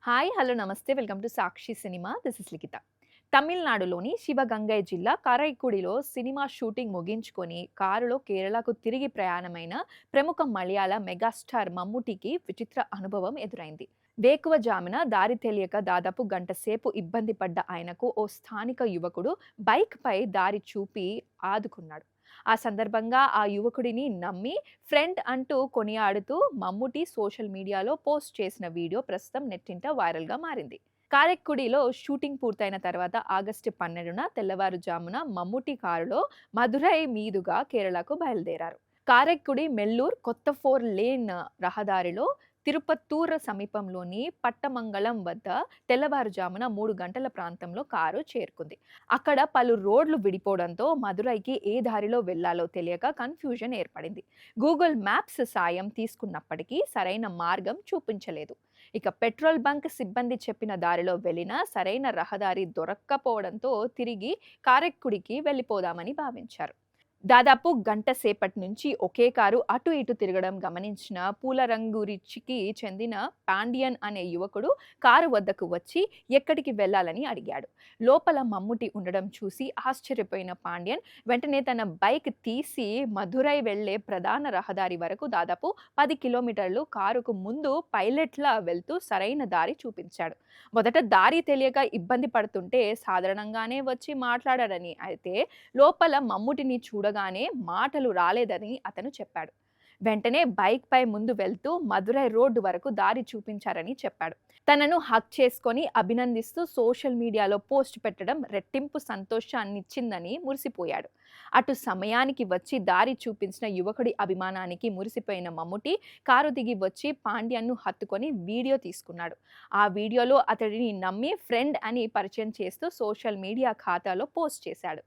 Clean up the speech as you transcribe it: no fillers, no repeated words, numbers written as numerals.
Hi! Hello! నమస్తే. Welcome to Sakshi cinema. This is Likhitha. తమిళనాడులోని శివగంగై జిల్లా కరైక్కుడిలో సినిమా షూటింగ్ ముగించుకొని కారులో కేరళకు తిరిగి ప్రయాణమైన ప్రముఖ మలయాళ మెగాస్టార్ మమ్ముటికి విచిత్ర అనుభవం ఎదురైంది. వేకువజామున దారి తెలియక దాదాపు గంట సేపు ఇబ్బంది పడ్డ ఆయనకు ఓ స్థానిక యువకుడు బైక్‌పై దారి చూపి ఆదుకున్నాడు. ఆ సందర్భంగా ఆ యువకుడిని నమ్మి ఫ్రెండ్ అంటూ కొనియాడుతూ మమ్ముటి సోషల్ మీడియాలో పోస్ట్ చేసిన వీడియో ప్రస్తుతం నెట్టింట వైరల్‌గా మారింది. కారెక్కుడిలో షూటింగ్ పూర్తయిన తర్వాత ఆగస్టు 12న తెల్లవారుజామున మమ్ముటి కారులో మదురై మీదుగా కేరళకు బయలుదేరారు. కారెక్కుడి మెల్లూర్ కొత్త 4 లేన్ రహదారిలో తిరుపత్తూర్ సమీపంలోని పట్టమంగళం వద్ద తెల్లవారుజామున 3 గంటల ప్రాంతంలో కారు చేరుకుంది. అక్కడ పలు రోడ్లు విడిపోవడంతో మదురైకి ఏ దారిలో వెళ్లాలో తెలియక కన్‌ఫ్యూజన్ ఏర్పడింది. గూగుల్ మ్యాప్స్ సాయం తీసుకున్నప్పటికీ సరైన మార్గం చూపించలేదు. ఇక పెట్రోల్ బంక్ సిబ్బంది చెప్పిన దారిలో వెళ్ళినా సరైన రహదారి దొరక్కపోవడంతో తిరిగి కారెక్కుడికి వెళ్ళిపోదామని భావించారు. దాదాపు గంట సేపటి నుంచి ఒకే కారు అటు ఇటు తిరగడం గమనించిన పూలరంగురిచికి చెందిన పాండియన్ అనే యువకుడు కారు వద్దకు వచ్చి ఎక్కడికి వెళ్ళాలని అడిగాడు. లోపల మమ్ముటి ఉండడం చూసి ఆశ్చర్యపోయిన పాండ్యన్ వెంటనే తన బైక్ తీసి మధురై వెళ్లే ప్రధాన రహదారి వరకు దాదాపు 10 కిలోమీటర్లు కారుకు ముందు పైలట్‌లా వెళ్తూ సరైన దారి చూపించాడు. మొదట దారి తెలియక ఇబ్బంది పడుతుంటే సాధారణంగానే వచ్చి మాట్లాడాడని, అయితే లోపల మమ్ముటిని చూడగానే మాటలు రాలేదని అతను చెప్పాడు. వెంటనే బైక్‌పై ముందు వెళ్తూ మదురై రోడ్డు వరకు దారి చూపించారని చెప్పాడు. తనను హగ్ చేసుకొని అభినందిస్తూ సోషల్ మీడియాలో పోస్ట్ పెట్టడం రెట్టింపు సంతోషాన్నిచ్చిందని మురిసిపోయాడు. అటు సమయానికి వచ్చి దారి చూపించిన యువకుడి అభిమానానికి మురిసిపోయిన మమ్ముటి కారు దిగి వచ్చి పాండ్యన్‌ను హత్తుకొని వీడియో తీసుకున్నాడు. ఆ వీడియోలో అతడిని నమ్మి ఫ్రెండ్ అని పరిచయం చేస్తూ సోషల్ మీడియా ఖాతాలో పోస్ట్ చేశాడు.